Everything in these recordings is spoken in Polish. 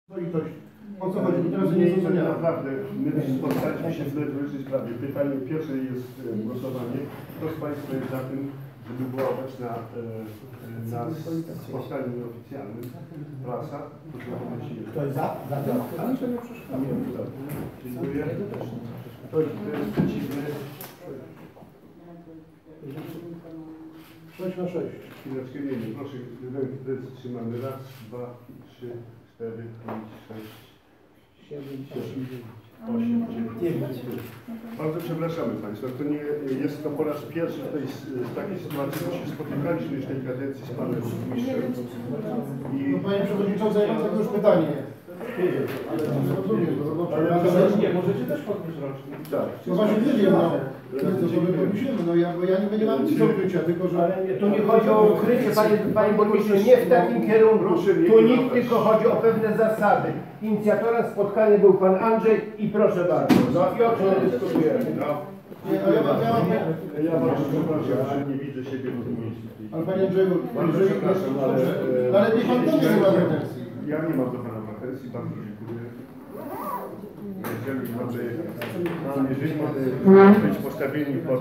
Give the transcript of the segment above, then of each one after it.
O co chodzi? Teraz nie zrozumiałem. Naprawdę, my spotkaliśmy się w merytorycznej sprawie. Pytanie pierwsze jest głosowanie. Kto z Państwa jest za tym, żeby była obecna na spotkaniu nieoficjalnym prasa? Kto jest za? Za to. Ale to nie przeszkadza. Dziękuję. Kto jest przeciwny? 6 na 6. Chwileczkę, nie, proszę, ręce trzymamy. Raz, dwa, trzy, 4, 5, 6, 7, 8, 9. Bardzo przepraszamy Państwa, to nie jest to po raz pierwszy w takiej sytuacji, bo się spotykaliśmy już w tej kadencji z Panem Burmistrzem. Panie Przewodniczący, ja mam takie już pytanie. Nie, możecie też podnieść rączki. Tak. No właśnie nie wiem, to sobie podniesiemy, bo ja nie mam nic do ukrycia, tylko że... Tu nie chodzi o ukrycie, panie burmistrzu, nie w takim kierunku. Tu nikt, tylko chodzi o pewne zasady. Inicjatorem spotkania był pan Andrzej i proszę bardzo. No i o czym dyskutujemy? Ja bardzo przepraszam, że nie widzę siebie w tym miejscu. Ale Panie Andrzeju, Bardzo przepraszam, ale niech Pan też nie ma pretensji. Ja nie mam do Pana pretensji, bardzo dziękuję. Jeżeli mamy być postawieni pod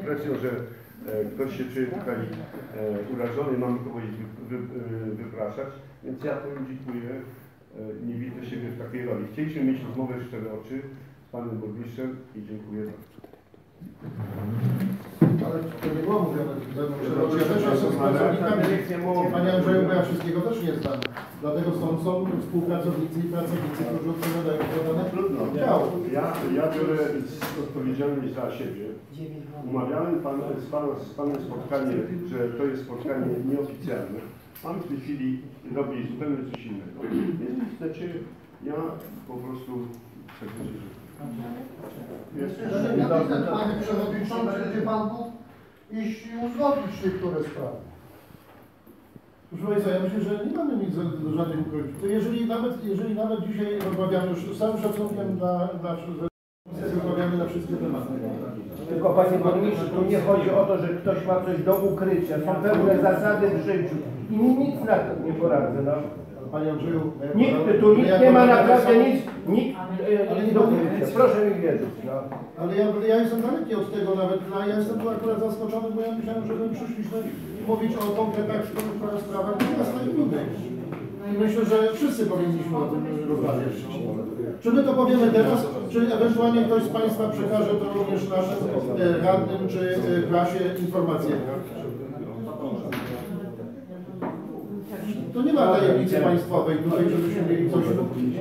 presją, że ktoś się czuje tutaj urażony, mamy kogoś wypraszać, więc ja powiem dziękuję, nie widzę siebie w takiej roli. Chcieliśmy mieć rozmowę w cztery oczy z Panem Burmistrzem i dziękuję bardzo. Ale to nie było mówione ze mną, że ja też jestem z pracownikami. Panie Andrzeju, bo ja wszystkiego też nie znam. Dlatego są współpracownicy i pracownicy, którzy odpowiadają za dane ciało. Ja biorę odpowiedzialność za siebie. Umawiałem z Panem spotkanie, że to jest spotkanie nieoficjalne. Pan w tej chwili robi zupełnie coś innego. Jeżeli chcecie, ja po prostu chcę żyć. Panie Przewodniczący, gdzie Pan mógł iść i uzgodnić niektóre sprawy. Proszę Państwa, ja myślę, że nie mamy nic do żadnych ukryć. To jeżeli nawet dzisiaj rozmawiamy już z całym szacunkiem rozmawiamy na wszystkie tematy. Tylko panie burmistrzu, tu nie chodzi o to, że ktoś ma coś do ukrycia. Są pewne zasady w życiu i nic na to nie poradzę. No. Panie Andrzeju, Tu nikt nie ma naprawdę nic do ukrycia. Proszę mi wierzyć. No. Ale ja jestem daleki od tego nawet. Ja jestem tu akurat zaskoczony, bo ja myślałem, że my przyszliśmy mówić o konkretach sprawach miasta i gminy. I myślę, że wszyscy powinniśmy o tym rozmawiać. Czy my to powiemy teraz, czy ewentualnie ktoś z Państwa przekaże to również naszym radnym czy prasie informacje? To nie ma tajemnicy państwowej tutaj, żebyśmy mieli coś mówić.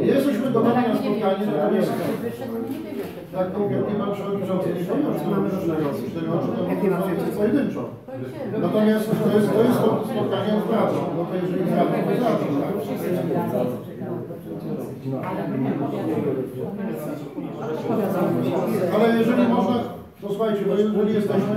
Jesteśmy gotowi na spotkanie, natomiast tak konkretnie Pan Przewodniczący nie powiedział, że mamy cztery pojedynczo. Natomiast to jest spotkanie z radą, no to jeżeli z radą, to z radą, tak? Ale jeżeli można, to słuchajcie, bo jeżeli jesteśmy...